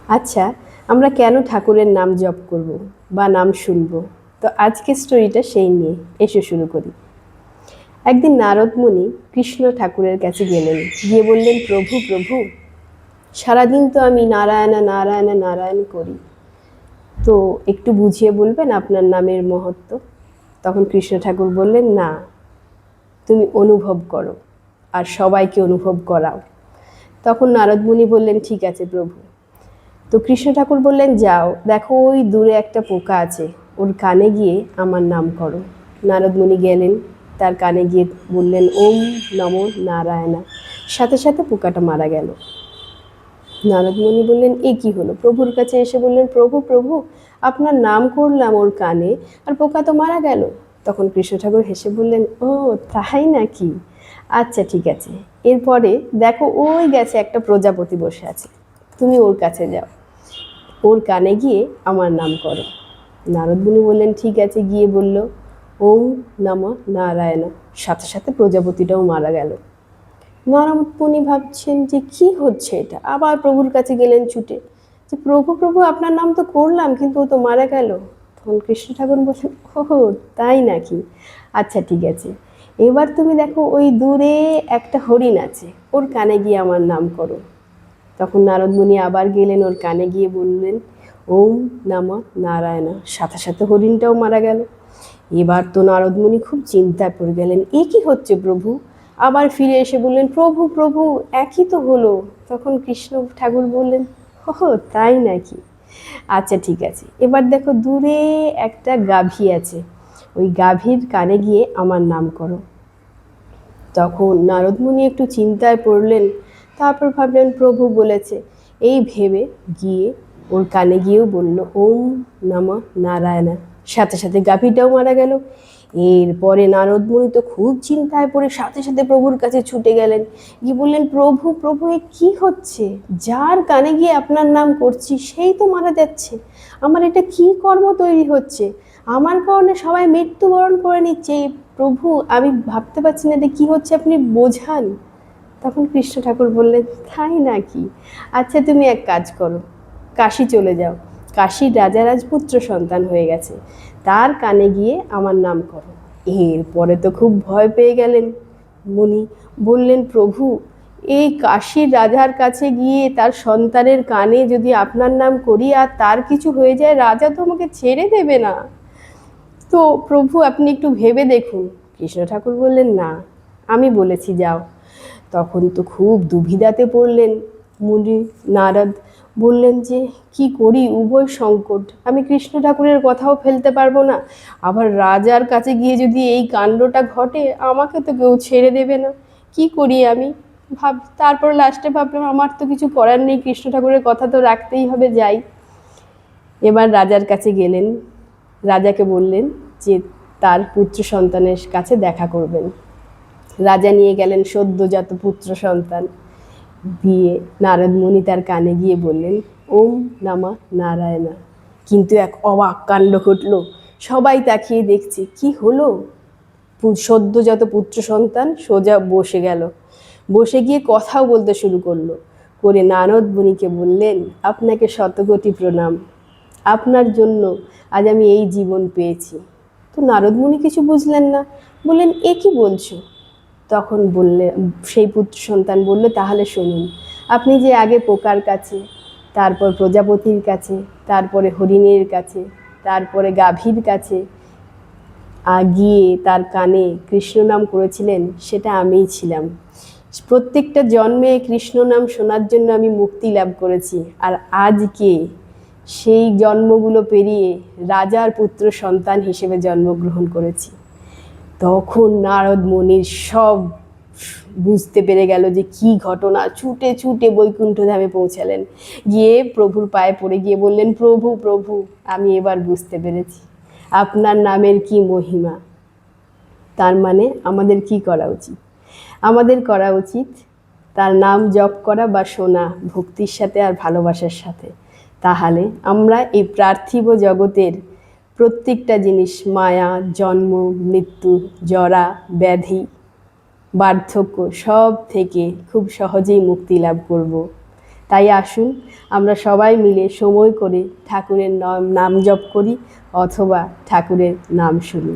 আচ্ছা, আমরা কেন ঠাকুরের নাম জপ করব বা নাম শুনব? তো আজকের স্টোরিটা সেই নিয়ে। এসো শুরু করি। একদিন নারদ মুনি কৃষ্ণ ঠাকুরের কাছে গেলেন, গিয়ে বললেন, প্রভু প্রভু, সারাদিন তো আমি নারায়ণ নারায়ণ নারায়ণ করি, তো একটু বুঝিয়ে বলবেন আপনার নামের মহত্ব? তখন কৃষ্ণ ঠাকুর বললেন, না, তুমি অনুভব করো আর সবাইকে অনুভব করাও। তখন নারদ মুনি বললেন, ঠিক আছে প্রভু। তো কৃষ্ণ ঠাকুর বললেন, যাও দেখো ওই দূরে একটা পোকা আছে, ওর কানে গিয়ে আমার নাম করো। নারদ মুনি গেলেন, তার কানে গিয়ে বললেন, ওম নমো নারায়ণা। সাথে সাথে পোকাটা মারা গেল। নারদ মুনি বললেন, এ কি হলো? প্রভুর কাছে এসে বললেন, প্রভু প্রভু, আপনার নাম করলাম ওর কানে, আর পোকা তো মারা গেল। তখন কৃষ্ণ ঠাকুর হেসে বললেন, ও তাই নাকি? আচ্ছা ঠিক আছে, এরপরে দেখো ওই গেছে একটা প্রজাপতি বসে আছে, তুমি ওর কাছে যাও, ওর কানে গিয়ে আমার নাম করো। নারদ মুনি বললেন, ঠিক আছে, গিয়ে বলল, ওম নমঃ নারায়ণ। সাথে সাথে প্রজাপতিটাও মারা গেল। নারদ মুনি ভাবছেন যে কি হচ্ছে এটা, আবার প্রভুর কাছে গেলেন ছুটে, যে প্রভু প্রভু, আপনার নাম তো করলাম কিন্তু ও তো মারা গেল। তখন কৃষ্ণ ঠাকুর বললেন, ও তাই নাকি? আচ্ছা ঠিক আছে, এবার তুমি দেখো ওই দূরে একটা হরিণ আছে, ওর কানে গিয়ে আমার নাম করো। তখন নারদ মুনি আবার গেলেন, ওর কানে গিয়ে বললেন, ওম নমঃ নারায়ণ। সাথে সাথে হরিণটাও মারা গেল। এবার তো নারদ মুনি খুব চিন্তায় পড়ে গেলেন, এ কি হচ্ছে প্রভু? আবার ফিরে এসে বললেন, প্রভু প্রভু, একই তো হলো। তখন কৃষ্ণ ঠাকুর বললেন, ও তাই নাকি? আচ্ছা ঠিক আছে, এবার দেখো দূরে একটা গাভী আছে, ওই গাভীর কানে গিয়ে আমার নাম করো। তখন নারদ মুনি একটু চিন্তায় পড়লেন, তারপর ভাবলেন প্রভু বলেছে, এই ভেবে গিয়ে ওর কানে গিয়েও বলল, ওম নমঃ নারায়ণ। সাথে সাথে গাভীটাও মারা গেল। এরপরে নারদ মুনি তো খুব চিন্তায় পড়ে সাথে সাথে প্রভুর কাছে ছুটে গেলেন, গিয়ে বললেন, প্রভু প্রভু, এ কি হচ্ছে? যার কানে গিয়ে আপনার নাম করছি সেই তো মারা যাচ্ছে, আমার এটা কি কর্ম তৈরি হচ্ছে? আমার কারণে সবাই মৃত্যুবরণ করে নিচ্ছে। এই প্রভু, আমি ভাবতে পারছি না এটা কী হচ্ছে, আপনি বোঝান। তখন কৃষ্ণ ঠাকুর বললেন, তাই নাকি? আচ্ছা তুমি এক কাজ করো, কাশী চলে যাও, কাশীর রাজা রাজপুত্র সন্তান হয়ে গেছে, তার কানে গিয়ে আমার নাম করো। এরপরে তো খুব ভয় পেয়ে গেলেন মুনি, বললেন, প্রভু, এই কাশীর রাজার কাছে গিয়ে তার সন্তানের কানে যদি আপনার নাম করি আর তার কিছু হয়ে যায়, রাজা তো আমাকে ছেড়ে দেবে না। তো প্রভু আপনি একটু ভেবে দেখুন। কৃষ্ণ ঠাকুর বললেন, না, আমি বলেছি যাও। তখন তো খুব দুবিধাতে পড়লেন মুনি। নারদ বললেন যে কি করি, উভয় সংকট, আমি কৃষ্ণ ঠাকুরের কথাও ফেলতে পারবো না, আবার রাজার কাছে গিয়ে যদি এই কাণ্ডটা ঘটে আমাকে তো কেউ ছেড়ে দেবে না, কি করি আমি? তারপর লাস্টে ভাবলাম আমার তো কিছু করার নেই, কৃষ্ণ ঠাকুরের কথা তো রাখতেই হবে, যাই। এবার রাজার কাছে গেলেন, রাজাকে বললেন যে তার পুত্র সন্তানের কাছে দেখা করবেন। রাজা নিয়ে গেলেন সদ্যজাত পুত্র সন্তান, দিয়ে নারদ মুনি তার কানে গিয়ে বললেন, ওম নমঃ নারায়ণ। কিন্তু এক অবাক কাণ্ড ঘটল, সবাই তাকিয়ে দেখছে, কি হলো? সদ্যজাত পুত্র সন্তান সোজা বসে গেল, বসে গিয়ে কথাও বলতে শুরু করলো, করে নারদ মুনিকে বললেন, আপনাকে শতকোটি প্রণাম, আপনার জন্য আজ আমি এই জীবন পেয়েছি। তো নারদ মুনি কিছু বুঝলেন না, বললেন, এ কি বলছো? তখন বললে, সেই পুত্র সন্তান বলল, তাহলে শুনুন, আপনি যে আগে পোকার কাছে, তারপর প্রজাপতির কাছে, তারপরে হরিণের কাছে, তারপরে গাভীর কাছে গিয়ে তার কানে কৃষ্ণ নাম করেছিলেন, সেটা আমিই ছিলাম। প্রত্যেকটা জন্মে কৃষ্ণ নাম শোনার জন্য আমি মুক্তি লাভ করেছি, আর আজকে সেই জন্মগুলো পেরিয়ে রাজার পুত্র সন্তান হিসেবে জন্মগ্রহণ করেছি। তখন নারদ মুনির সব বুঝতে পেরে গেল যে কি ঘটনা, ছুটে ছুটে বৈকুণ্ঠ ধামে পৌঁছালেন, গিয়ে প্রভুর পায়ে পড়ে গিয়ে বললেন, প্রভু প্রভু, আমি এবার বুঝতে পেরেছি আপনার নামের কি মহিমা। তার মানে আমাদের কি করা উচিত? আমাদের করা উচিত তার নাম জপ করা বা শোনা, ভক্তির সাথে আর ভালোবাসার সাথে। তাহলে আমরা এই পার্থিব জগতের প্রত্যেকটা জিনিস, মায়া, জন্ম, মৃত্যু, জরা, ব্যাধি, বার্ধক্য, সব থেকে খুব সহজেই মুক্তি লাভ করব। তাই আসুন আমরা সবাই মিলে সময় করে ঠাকুরের নাম জপ করি অথবা ঠাকুরের নাম শুনি।